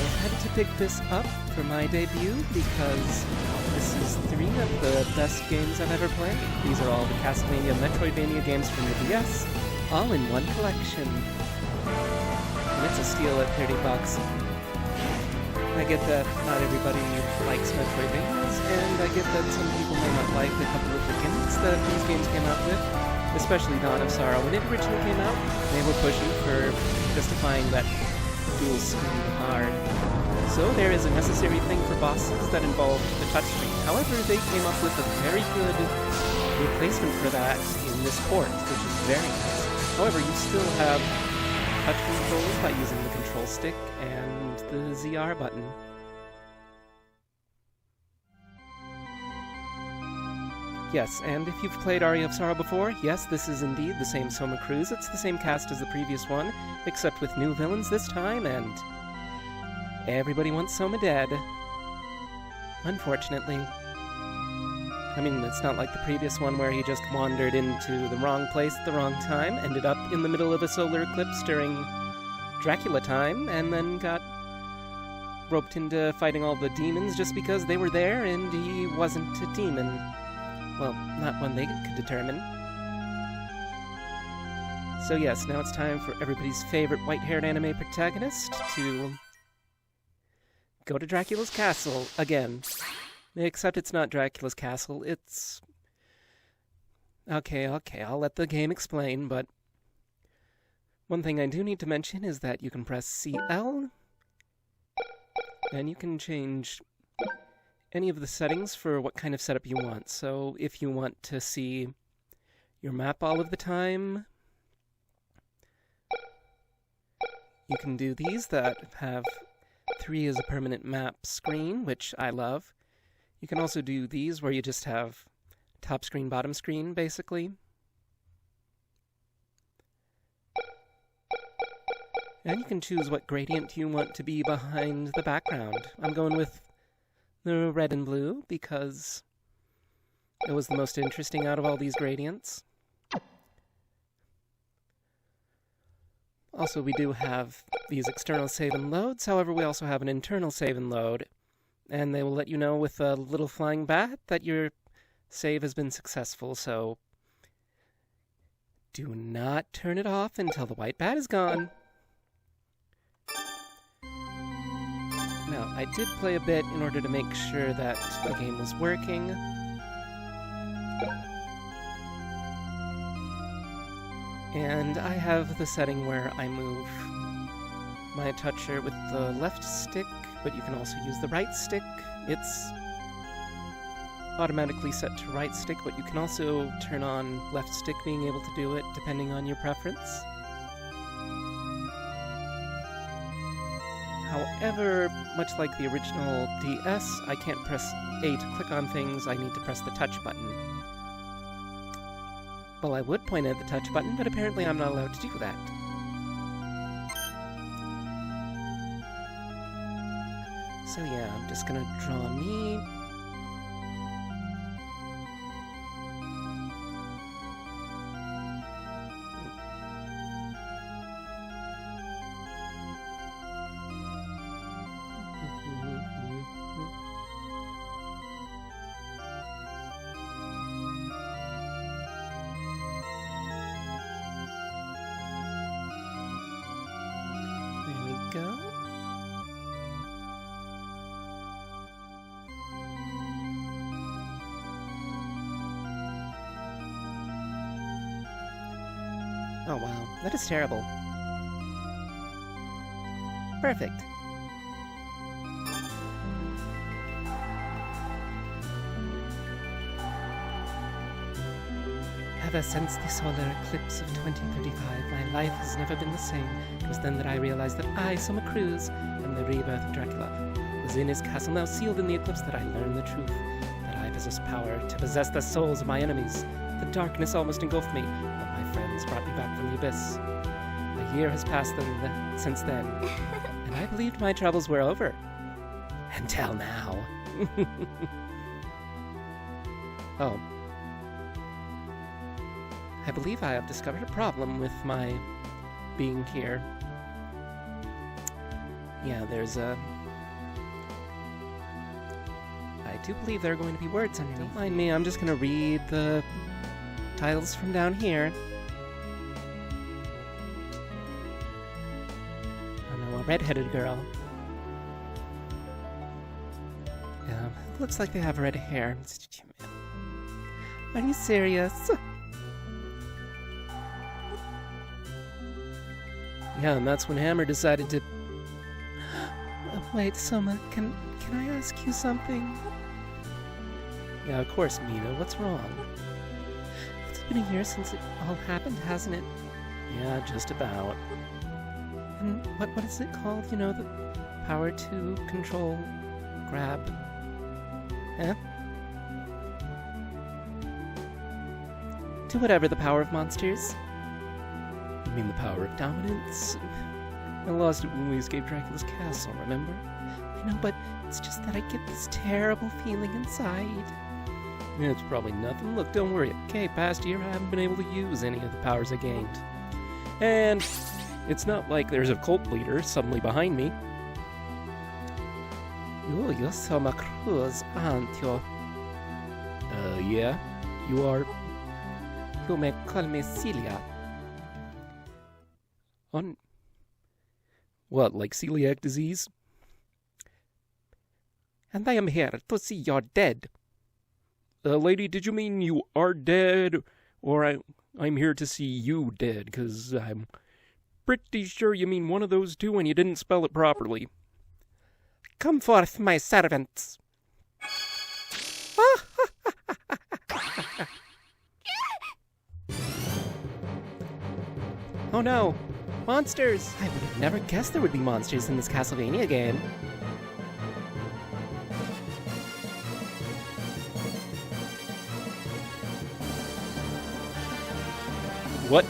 had to pick this up for my debut because this is 3 of the best games I've ever played. These are all the Castlevania Metroidvania games from the DS, all in one collection. And it's a steal at $30. I get that not everybody likes Metroidvanias, and I get that some people may not like a couple of the gimmicks that these games came out with, especially Dawn of Sorrow. When it originally came out, they were pushing for justifying that dual screen hard. So there is a necessary thing for bosses that involved the touchscreen. However, they came up with a very good replacement for that in this port, which is very nice. However, you still have touch controls by using the control stick and the ZR button. Yes, and if you've played Aria of Sorrow before, yes, this is indeed the same Soma cruise. It's the same cast as the previous one, except with new villains this time, and everybody wants Soma dead. Unfortunately. I mean, it's not like the previous one where he just wandered into the wrong place at the wrong time, ended up in the middle of a solar eclipse during Dracula time, and then got roped into fighting all the demons just because they were there and he wasn't a demon. Well, not one they could determine. So yes, now it's time for everybody's favorite white-haired anime protagonist to go to Dracula's castle again. Except it's not Dracula's castle, it's... Okay, I'll let the game explain, but one thing I do need to mention is that you can press CL, and you can change any of the settings for what kind of setup you want. So if you want to see your map all of the time, you can do these that have 3 as a permanent map screen, which I love. You can also do these where you just have top screen, bottom screen, basically. And you can choose what gradient you want to be behind the background. I'm going with the red and blue because it was the most interesting out of all these gradients. Also, we do have these external save and loads, however we also have an internal save and load, and they will let you know with a little flying bat that your save has been successful, so do not turn it off until the white bat is gone. Now, I did play a bit in order to make sure that the game was working. And I have the setting where I move my toucher with the left stick, but you can also use the right stick. It's automatically set to right stick, but you can also turn on left stick being able to do it depending on your preference. However, much like the original DS, I can't press A to click on things, I need to press the touch button. Well, I would point at the touch button, but apparently I'm not allowed to do that. So yeah, I'm just gonna draw me. Go. Oh wow, that is terrible. Perfect. Ever since the solar eclipse of 2035, my life has never been the same. It was then that I realized that I, Soma Cruz, am the rebirth of Dracula. It was in his castle now sealed in the eclipse that I learned the truth, that I possess power to possess the souls of my enemies. The darkness almost engulfed me, but my friends brought me back from the abyss. A year has passed since then, and I believed my troubles were over. Until now. Oh. I believe I have discovered a problem with my being here. Yeah, there's a... I do believe there are going to be words underneath. Don't mind me, I'm just gonna read the titles from down here. Oh no, a red-headed girl. Yeah, looks like they have red hair. Are you serious? Yeah, and that's when Hammer decided to... Wait, Soma, can I ask you something? Yeah, of course, Mina. What's wrong? It's been a year since it all happened, hasn't it? Yeah, just about. And what is it called? You know, the power to control, grab... Eh? To whatever the power of monsters. You mean the power of dominance? I lost it when we escaped Dracula's castle, remember? I know, but it's just that I get this terrible feeling inside. Yeah, it's probably nothing. Look, don't worry. Okay, past year I haven't been able to use any of the powers I gained. And it's not like there's a cult leader suddenly behind me. You're Soma Cruz, aren't you? Yeah. You are... You may call me Celia. On... What, like celiac disease? And I am here to see you're dead. Lady, did you mean you are dead? Or I'm here to see you dead, because I'm pretty sure you mean one of those two and you didn't spell it properly. Come forth, my servants. Oh no! Monsters! I would have never guessed there would be monsters in this Castlevania game. What?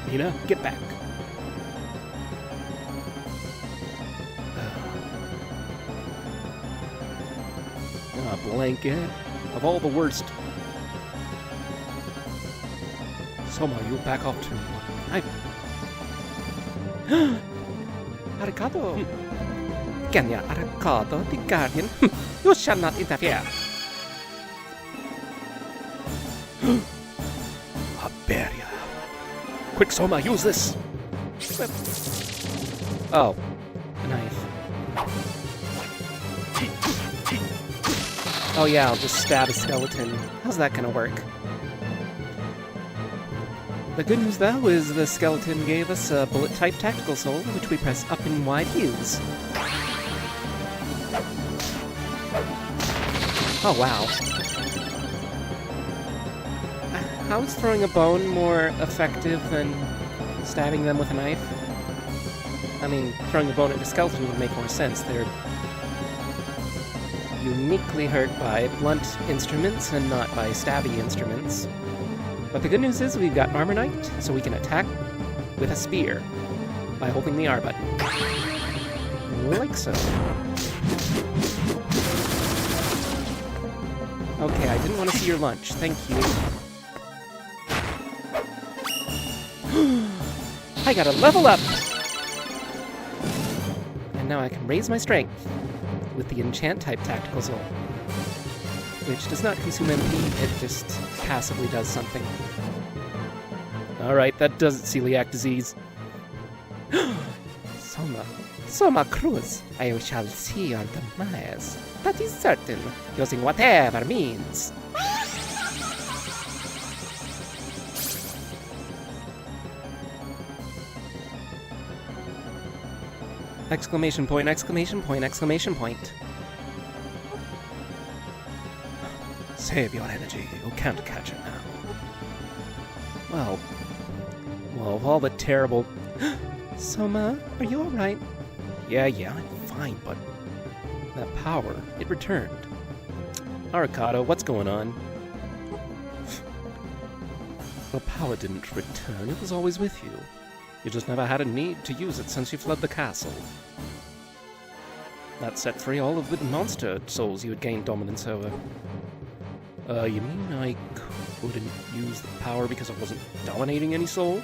Mina, get back. Ah, blanket. Of all the worst. Soma, you back off too. Arigato. Kenya, arigato, the guardian. You shall not interfere. A barrier. Quick, Soma, use this. Oh, a knife. Oh yeah, I'll just stab a skeleton. How's that gonna work? The good news, though, is the skeleton gave us a bullet-type tactical soul, which we press up and Y to use. Oh, wow. How is throwing a bone more effective than stabbing them with a knife? I mean, throwing a bone at a skeleton would make more sense. They're uniquely hurt by blunt instruments and not by stabby instruments. But the good news is we've got Armor Knight, so we can attack with a spear by holding the R button. Like so. Okay, I didn't want to see your lunch. Thank you. I gotta level up! And now I can raise my strength with the enchant-type tactical soul, which does not consume MP, it just passively does something. Alright, that does it, celiac disease. Soma Cruz, I shall see your demise. That is certain, using whatever means. Exclamation point, exclamation point, exclamation point. Save your energy, you can't catch it now. Well, of all the terrible... Soma, are you alright? Yeah, I'm fine, but... that power, it returned. Arcado, what's going on? The power didn't return, it was always with you. You just never had a need to use it since you fled the castle. That set free all of the monster souls you had gained dominance over. You mean I couldn't use the power because I wasn't dominating any soul?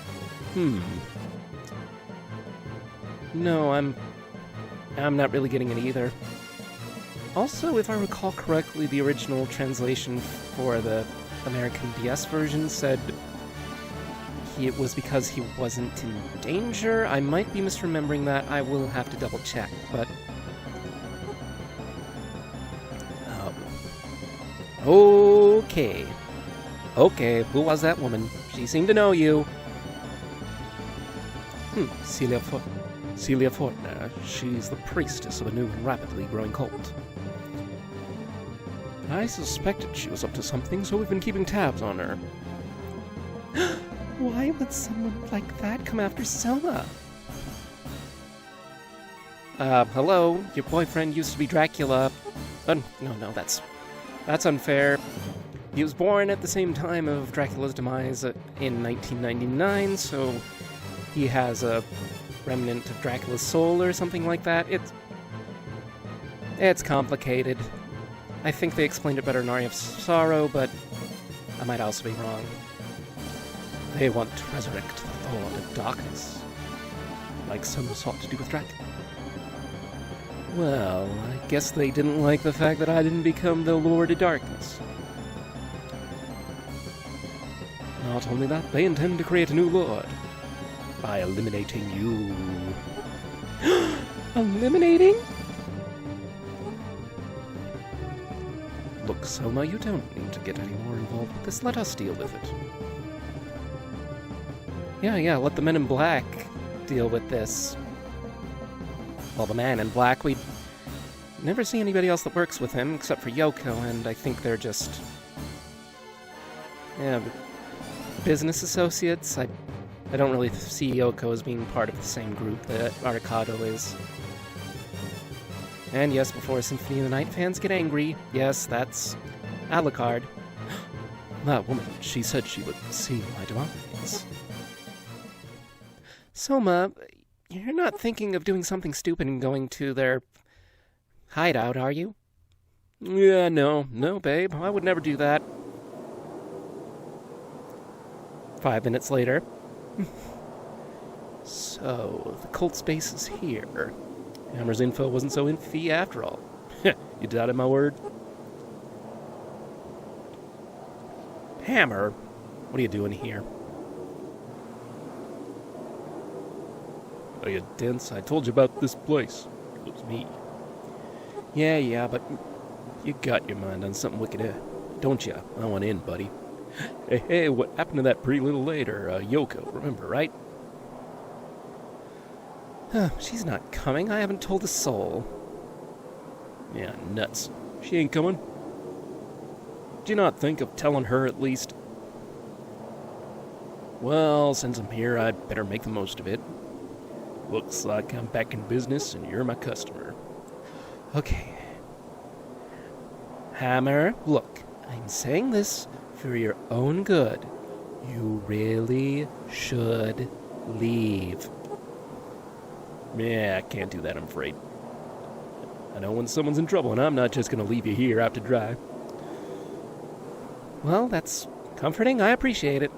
No, I'm not really getting it either. Also, if I recall correctly, the original translation for the American DS version said it was because he wasn't in danger. I might be misremembering that. I will have to double check, but... Okay. Okay, who was that woman? She seemed to know you. Celia Fortner. She's the priestess of a new and rapidly growing cult. I suspected she was up to something, so we've been keeping tabs on her. Why would someone like that come after Soma? Hello? Your boyfriend used to be Dracula. No, that's unfair. He was born at the same time of Dracula's demise in 1999, so he has a remnant of Dracula's soul or something like that. It's complicated. I think they explained it better in Aria of Sorrow, but I might also be wrong. They want to resurrect the Lord of Darkness, like Soma sought to do with Dracula. Well, I guess they didn't like the fact that I didn't become the Lord of Darkness. Not only that, they intend to create a new Lord by eliminating you. Eliminating? Look, Soma, you don't need to get any more involved with this. Let us deal with it. Yeah, let the men in black deal with this. Well, the man in black, we never see anybody else that works with him except for Yoko, and I think they're just... business associates. I don't really see Yoko as being part of the same group that Arcado is. And yes, before Symphony of the Night fans get angry, yes, that's Alucard. That woman, she said she would see my demise. Soma, you're not thinking of doing something stupid and going to their hideout, are you? Yeah, no, babe, I would never do that. 5 minutes later. So, the cult space is here. Hammer's info wasn't so iffy after all. You doubted my word? Hammer? What are you doing here? Are you dense? I told you about this place. It was me. Yeah, but you got your mind on something wicked, don't you? I want in, buddy. Hey, what happened to that pretty little lady, Yoko, remember, right? She's not coming. I haven't told a soul. Yeah, nuts. She ain't coming? Do you not think of telling her at least? Well, since I'm here, I'd better make the most of it. Looks like I'm back in business and you're my customer. Okay. Hammer, look, I'm saying this for your own good. You really should leave. Yeah, I can't do that, I'm afraid. I know when someone's in trouble, and I'm not just going to leave you here out to dry. Well, that's comforting. I appreciate it.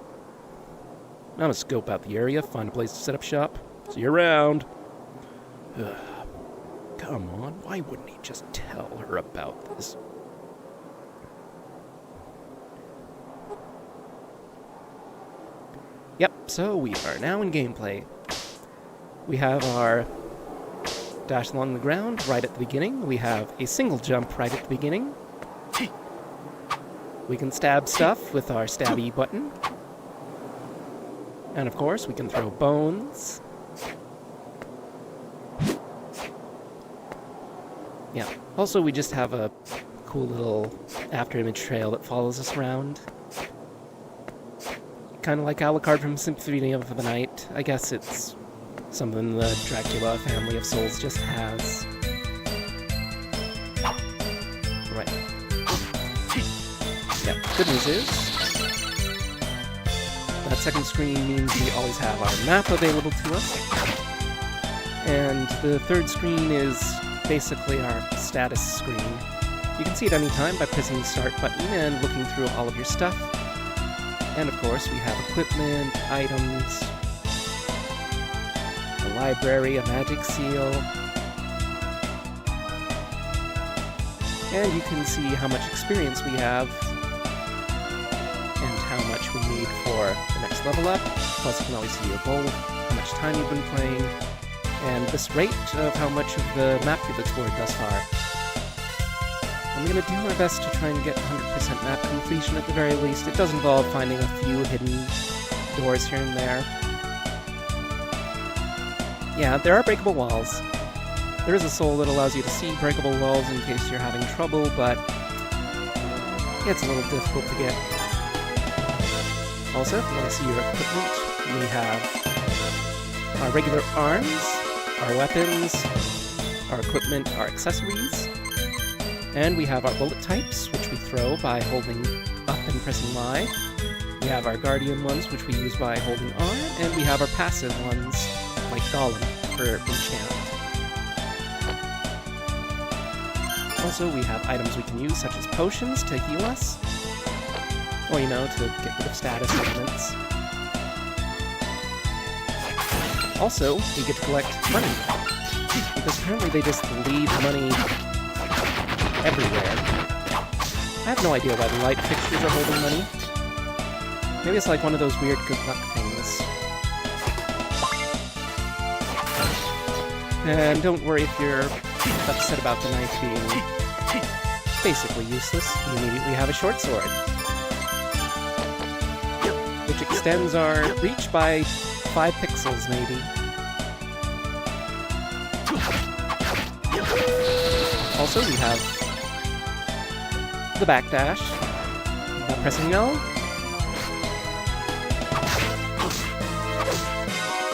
I'm going to scope out the area, find a place to set up shop. See you around. Come on, why wouldn't he just tell her about this? Yep, so we are now in gameplay. We have our dash along the ground right at the beginning. We have a single jump right at the beginning. We can stab stuff with our stabby button. And of course, we can throw bones. Yeah. Also, we just have a cool little after-image trail that follows us around. Kind of like Alucard from Symphony of the Night. I guess it's something the Dracula family of souls just has. Right. Yeah, good news is that second screen means we always have our map available to us. And the third screen is basically our status screen. You can see it any time by pressing the start button and looking through all of your stuff. And of course, we have equipment, items, the library, a magic seal. And you can see how much experience we have and how much we need for the next level up. Plus you can always see your goal, how much time you've been playing, and this rate of how much of the map you've explored thus far. I'm going to do my best to try and get 100% map completion at the very least. It does involve finding a few hidden doors here and there. Yeah, there are breakable walls. There is a soul that allows you to see breakable walls in case you're having trouble, but it's a little difficult to get. Also, if you want to see your equipment, we have our regular arms, our weapons, our equipment, our accessories, and we have our bullet types, which we throw by holding up and pressing Y. We have our guardian ones, which we use by holding R, and we have our passive ones, like Golem, for enchant. Also, we have items we can use, such as potions to heal us, or, you know, to get rid of status elements. Also, we get to collect money, because apparently they just leave money everywhere. I have no idea why the light fixtures are holding money. Maybe it's like one of those weird good luck things. And don't worry if you're upset about the knife being basically useless. You immediately have a short sword, which extends our reach by 5 pixels, maybe. Also, we have the backdash by pressing L.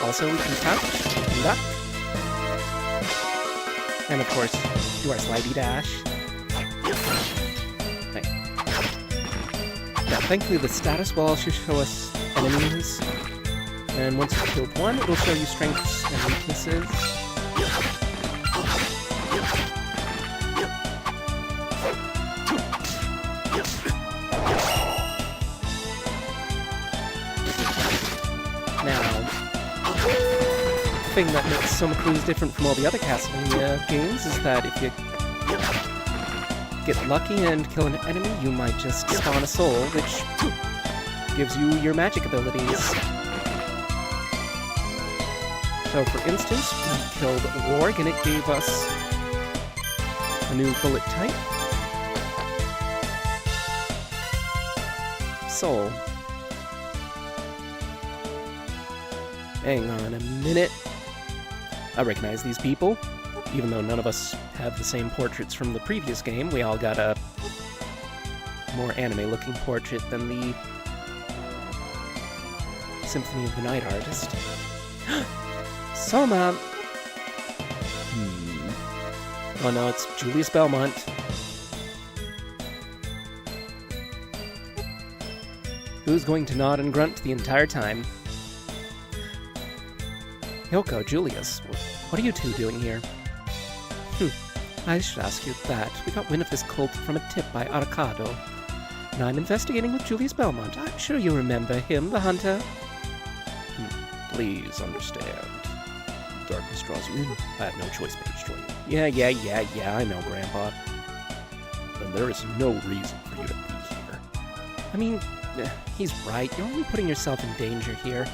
Also, we can crouch, we can duck, and of course, do our slidey dash. Okay. Now, thankfully, the status will also show us enemies, and once you've killed one, it will show you strengths and weaknesses. The thing that makes Soma Clues different from all the other Castlevania games is that if you get lucky and kill an enemy, you might just spawn a soul, which gives you your magic abilities. So, for instance, we killed Warg and it gave us a new bullet type. Soul. Hang on a minute. I recognize these people. Even though none of us have the same portraits from the previous game, we all got a more anime-looking portrait than the Symphony of the Night artist. Soma! Oh no, it's Julius Belmont. Who's going to nod and grunt the entire time? Yoko, Julius, what are you two doing here? I should ask you that. We got wind of this cult from a tip by Arcado, and I'm investigating with Julius Belmont. I'm sure you remember him, the hunter. Please understand. Darkness draws you in. I have no choice but to join you. Yeah, I know, Grandpa. Then there is no reason for you to be here. I mean, he's right. You're only putting yourself in danger here.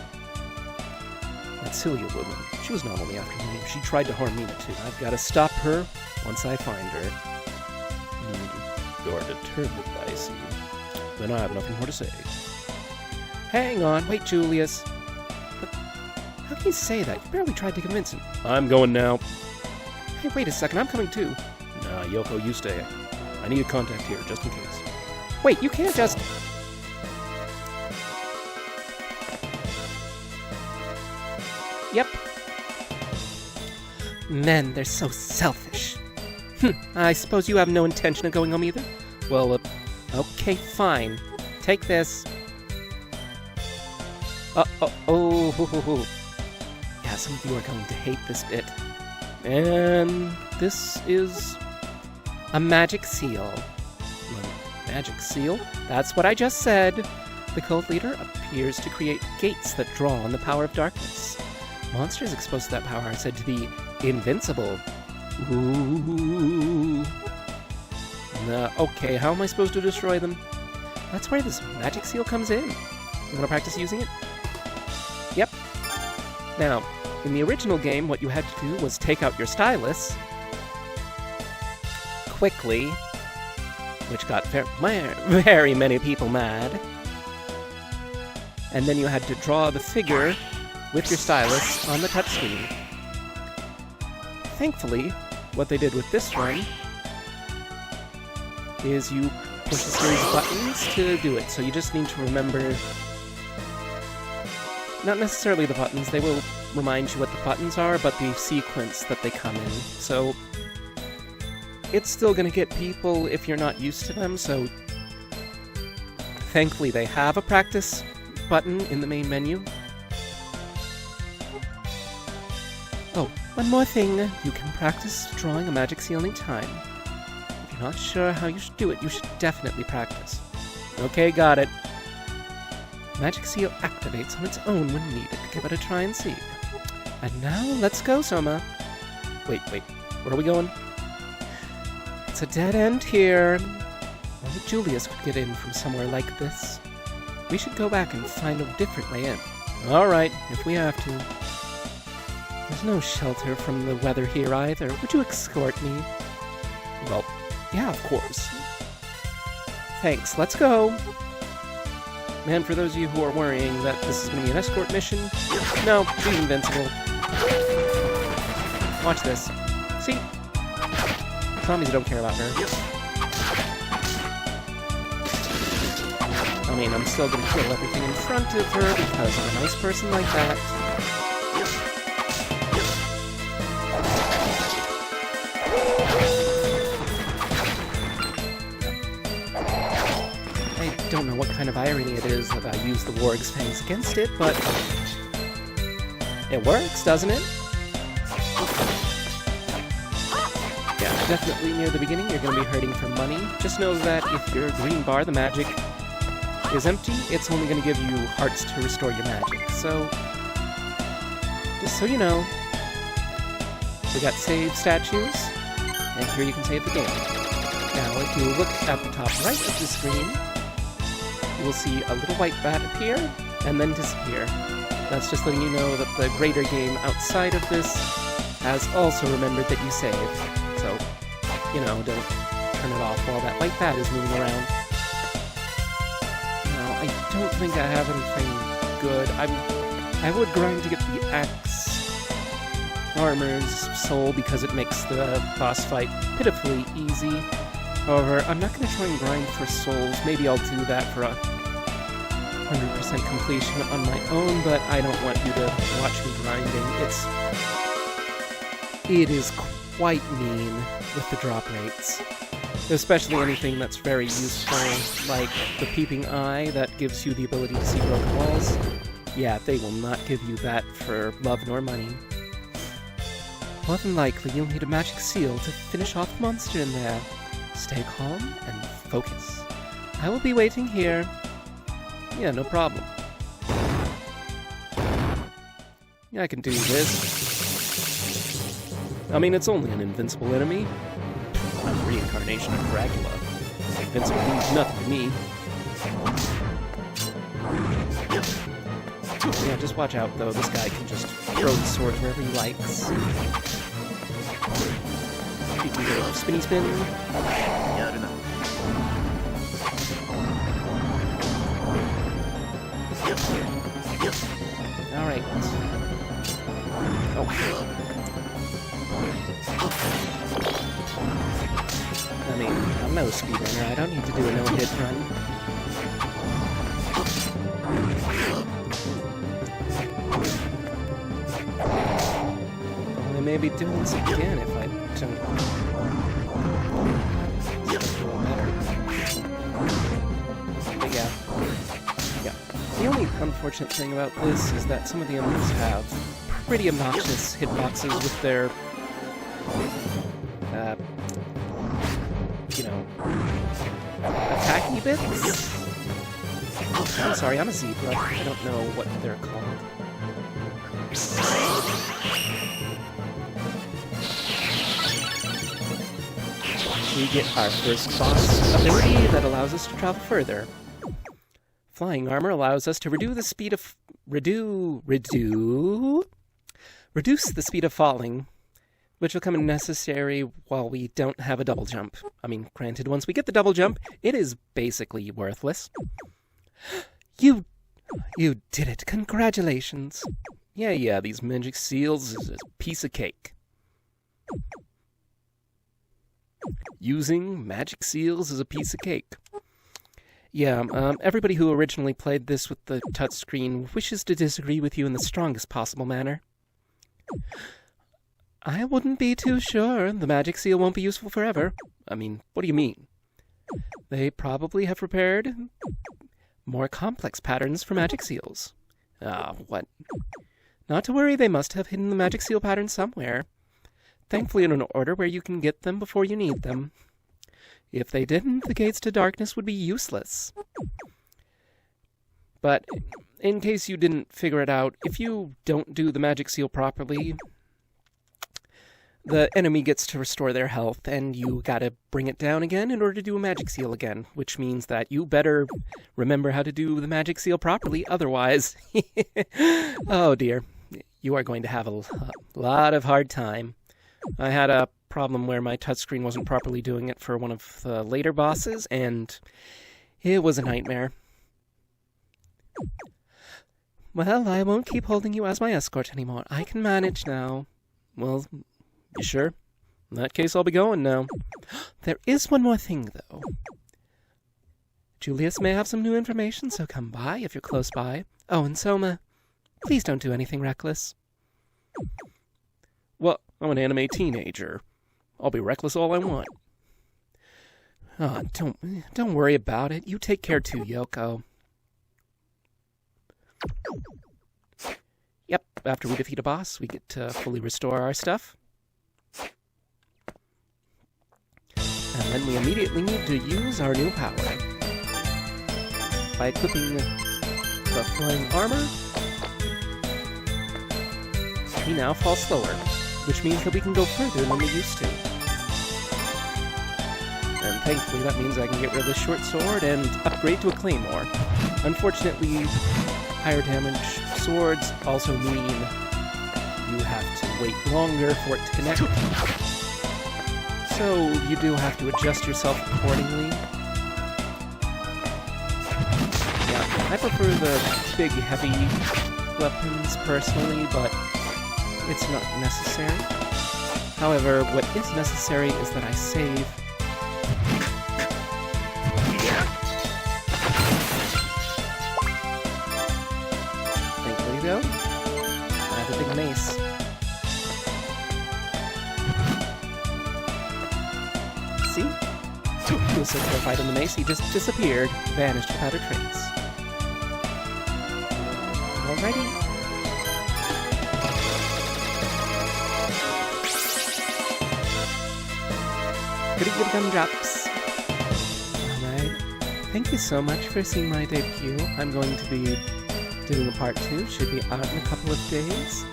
That Celia woman, she was not only after me, she tried to harm Mina too. I've got to stop her once I find her. You're determined, I see. Then I have nothing more to say. Hang on, wait, Julius. But how can you say that? You barely tried to convince him. I'm going now. Hey, wait a second, I'm coming too. Nah, Yoko, you stay. I need a contact here, just in case. Wait, you can't just... Yep. Men, they're so selfish. I suppose you have no intention of going home either? Well, okay, fine. Take this. Oh. Yeah, some of you are going to hate this bit. And this is a magic seal. Magic seal? That's what I just said. The cult leader appears to create gates that draw on the power of darkness. Monsters exposed to that power are said to be invincible. Ooh. Okay, how am I supposed to destroy them? That's where this magic seal comes in. You want to practice using it? Yep. Now, in the original game, what you had to do was take out your stylus quickly, which got very many people mad. And then you had to draw the figure with your stylus on the touchscreen. Thankfully, what they did with this one is you push a series of buttons to do it. So you just need to remember, not necessarily the buttons, they will remind you what the buttons are, but the sequence that they come in. So it's still going to get people if you're not used to them, so thankfully they have a practice button in the main menu. Oh, one more thing. You can practice drawing a magic seal anytime. If you're not sure how you should do it, you should definitely practice. Okay, got it. Magic seal activates on its own when needed. Give it a try and see. And now, let's go, Soma. Wait, where are we going? It's a dead end here. Only Julius could get in from somewhere like this. We should go back and find a different way in. Alright, if we have to. There's no shelter from the weather here either. Would you escort me? Well, yeah, of course. Thanks, let's go. And for those of you who are worrying that this is going to be an escort mission, no, she's invincible. Watch this. See? Zombies don't care about her. I mean, I'm still going to kill everything in front of her because I'm a nice person like that. I don't know what kind of irony it is that I use the warg's fangs against it, but it works, doesn't it? Yeah, definitely near the beginning you're going to be hurting for money. Just know that if your green bar, the magic, is empty, it's only going to give you hearts to restore your magic. So, just so you know, we got save statues, and here you can save the game. Now, if you look at the top right of the screen, you will see a little white bat appear, and then disappear. That's just letting you know that the greater game outside of this has also remembered that you saved. So, you know, don't turn it off while that white bat is moving around. Now, I don't think I have anything good. I would grind to get the axe armor's soul because it makes the boss fight pitifully easy. However, I'm not going to try and grind for souls. Maybe I'll do that for a 100% completion on my own, but I don't want you to watch me grinding. It is quite mean with the drop rates. Especially anything that's very useful, like the peeping eye that gives you the ability to see broken walls. Yeah, they will not give you that for love nor money. More than likely, you'll need a magic seal to finish off the monster in there. Stay calm and focus. I will be waiting here. Yeah, no problem. Yeah, I can do this. I mean, it's only an invincible enemy. I'm a reincarnation of Dracula. Invincible means nothing to me. Yeah, just watch out, though. This guy can just throw the sword wherever he likes. You can go spinny spin. Alright. Oh. I mean, I'm no speedrunner. I don't need to do a no-hit run. I may be doing this again if I don't. But yeah. The only unfortunate thing about this is that some of the enemies have pretty obnoxious hitboxes with their, you know, attacky bits? I'm sorry, I'm a zebra. I don't know what they're called. We get our first boss ability that allows us to travel further. Flying armor allows us to reduce the speed of falling, which will come in necessary while we don't have a double jump. I mean, granted, once we get the double jump, it is basically worthless. You did it. Congratulations. Yeah, these magic seals is a piece of cake. Using magic seals is a piece of cake. Yeah, everybody who originally played this with the touchscreen wishes to disagree with you in the strongest possible manner. I wouldn't be too sure. The magic seal won't be useful forever. I mean, what do you mean? They probably have prepared more complex patterns for magic seals. What? Not to worry, they must have hidden the magic seal pattern somewhere. Thankfully in an order where you can get them before you need them. If they didn't, the gates to darkness would be useless. But in case you didn't figure it out, if you don't do the magic seal properly, the enemy gets to restore their health, and you gotta bring it down again in order to do a magic seal again, which means that you better remember how to do the magic seal properly, otherwise, oh dear, you are going to have a lot of hard time. I had a problem where my touchscreen wasn't properly doing it for one of the later bosses, and it was a nightmare. Well, I won't keep holding you as my escort anymore. I can manage now. Well, you sure? In that case, I'll be going now. There is one more thing, though. Julius may have some new information, so come by if you're close by. Oh, and Soma, please don't do anything reckless. Well, I'm an anime teenager. I'll be reckless all I want. Don't worry about it. You take care too, Yoko. Yep, after we defeat a boss, we get to fully restore our stuff. And then we immediately need to use our new power. By equipping the flying armor, we now fall slower, which means that we can go further than we used to. And thankfully that means I can get rid of the short sword and upgrade to a claymore. Unfortunately, higher damage swords also mean you have to wait longer for it to connect. So you do have to adjust yourself accordingly. Yeah, I prefer the big, heavy weapons personally, but it's not necessary. However, what is necessary is that I save. Thankfully though, I have a big mace. See? He was so terrified in the mace, he just disappeared, vanished without a trace. Alrighty. Pretty good gumdrops. Alright. Thank you so much for seeing my debut. I'm going to be doing a part 2. Should be out in a couple of days.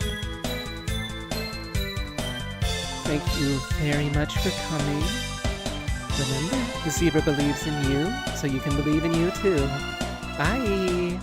Thank you very much for coming. Remember, the zebra believes in you, so you can believe in you too. Bye!